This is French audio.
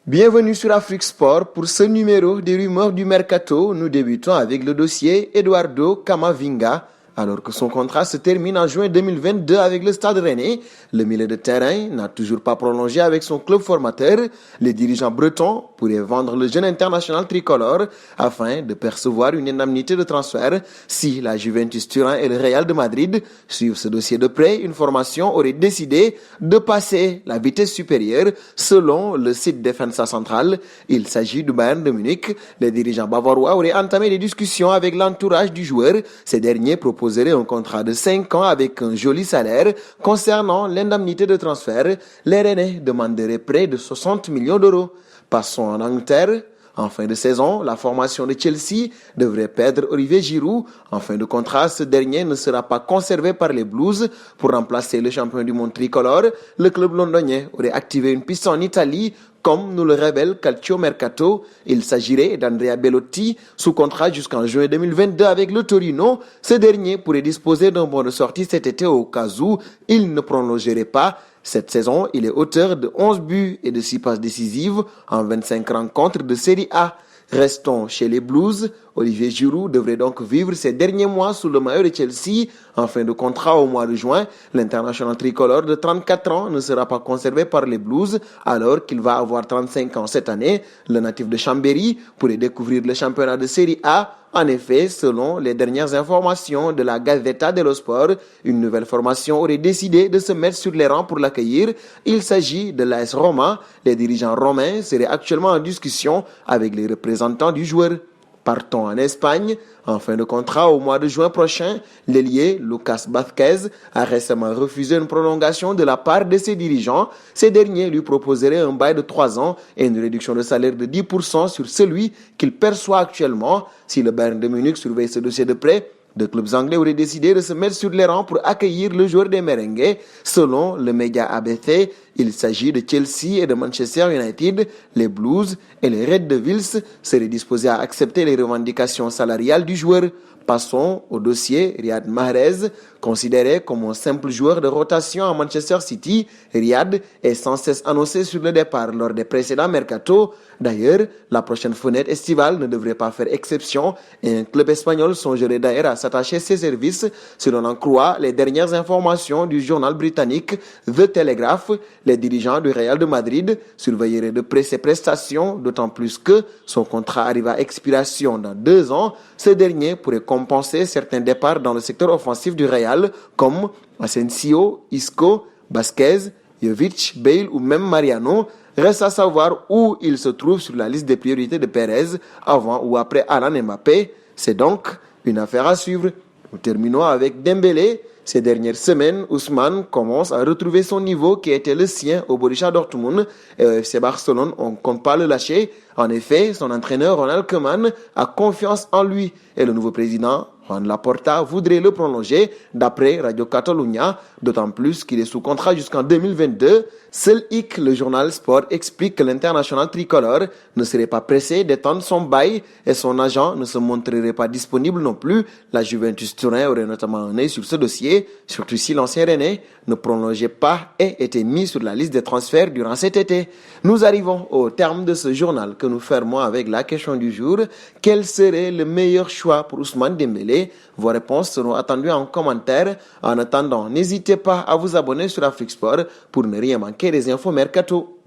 Bienvenue sur Afrique Sport. Pour ce numéro des rumeurs du mercato, nous débutons avec le dossier Eduardo Camavinga. Alors que son contrat se termine en juin 2022 avec le Stade Rennais, le milieu de terrain n'a toujours pas prolongé avec son club formateur. Les dirigeants bretons pourraient vendre le jeune international tricolore afin de percevoir une indemnité de transfert. Si la Juventus Turin et le Real de Madrid suivent ce dossier de près, une formation aurait décidé de passer la vitesse supérieure. Selon le site Defensa Central, il s'agit du Bayern de Munich. Les dirigeants bavarois auraient entamé des discussions avec l'entourage du joueur. Ces derniers proposerait un contrat de 5 ans avec un joli salaire. Concernant l'indemnité de transfert, les Rennais demanderaient près de 60 millions d'euros. Passons en Angleterre. En fin de saison, la formation de Chelsea devrait perdre Olivier Giroud. En fin de contrat, ce dernier ne sera pas conservé par les Blues. Pour remplacer le champion du monde tricolore, le club londonien aurait activé une piste en Italie, comme nous le révèle Calcio Mercato. Il s'agirait d'Andrea Bellotti, sous contrat jusqu'en juin 2022 avec le Torino. Ce dernier pourrait disposer d'un bon de sortie cet été au cas où il ne prolongerait pas. Cette saison, il est auteur de 11 buts et de 6 passes décisives en 25 rencontres de Série A. Restons chez les Blues. Olivier Giroud devrait donc vivre ses derniers mois sous le maillot de Chelsea. En fin de contrat au mois de juin, l'international tricolore de 34 ans ne sera pas conservé par les Blues alors qu'il va avoir 35 ans cette année. Le natif de Chambéry pourrait découvrir le championnat de Série A. En effet, selon les dernières informations de la Gazzetta dello Sport, une nouvelle formation aurait décidé de se mettre sur les rangs pour l'accueillir. Il s'agit de l'AS Roma. Les dirigeants romains seraient actuellement en discussion avec les représentants du joueur. Partons en Espagne. En fin de contrat au mois de juin prochain, l'ailier Lucas Vázquez a récemment refusé une prolongation de la part de ses dirigeants. Ces derniers lui proposeraient un bail de 3 ans et une réduction de salaire de 10% sur celui qu'il perçoit actuellement. Si le Bayern de Munich surveille ce dossier de près, deux clubs anglais auraient décidé de se mettre sur les rangs pour accueillir le joueur des merengues. Selon le média ABC, il s'agit de Chelsea et de Manchester United. Les Blues et les Red Devils seraient disposés à accepter les revendications salariales du joueur. Passons au dossier Riyad Mahrez. Considéré comme un simple joueur de rotation à Manchester City, Riyad est sans cesse annoncé sur le départ lors des précédents mercato. D'ailleurs, la prochaine fenêtre estivale ne devrait pas faire exception et un club espagnol songerait d'ailleurs à s'attacher à ses services. Si l'on en croit les dernières informations du journal britannique The Telegraph, les dirigeants du Real de Madrid surveilleraient de près ses prestations, d'autant plus que son contrat arrive à expiration dans 2 ans. Ce dernier pourrait compenser certains départs dans le secteur offensif du Real, comme Asensio, Isco, Vázquez, Jovic, Bale ou même Mariano. Reste à savoir où il se trouve sur la liste des priorités de Pérez, avant ou après Alan et Mbappé. C'est donc une affaire à suivre. Nous terminons avec Dembélé. Ces dernières semaines, Ousmane commence à retrouver son niveau qui était le sien au Borussia Dortmund et au FC Barcelone. On ne compte pas le lâcher. En effet, son entraîneur Ronald Koeman a confiance en lui et le nouveau président Juan Laporta voudrait le prolonger d'après Radio Catalunya, d'autant plus qu'il est sous contrat jusqu'en 2022. Seul hic, le journal Sport explique que l'international tricolore ne serait pas pressé d'étendre son bail et son agent ne se montrerait pas disponible non plus. La Juventus Turin aurait notamment un œil sur ce dossier, surtout si l'ancien Rennais ne prolongeait pas et était mis sur la liste des transferts durant cet été. Nous arrivons au terme de ce journal que nous fermons avec la question du jour. Quel serait le meilleur choix pour Ousmane Dembélé? Vos réponses seront attendues en commentaire. En attendant, n'hésitez pas à vous abonner sur Afrique Sport pour ne rien manquer des infos mercato.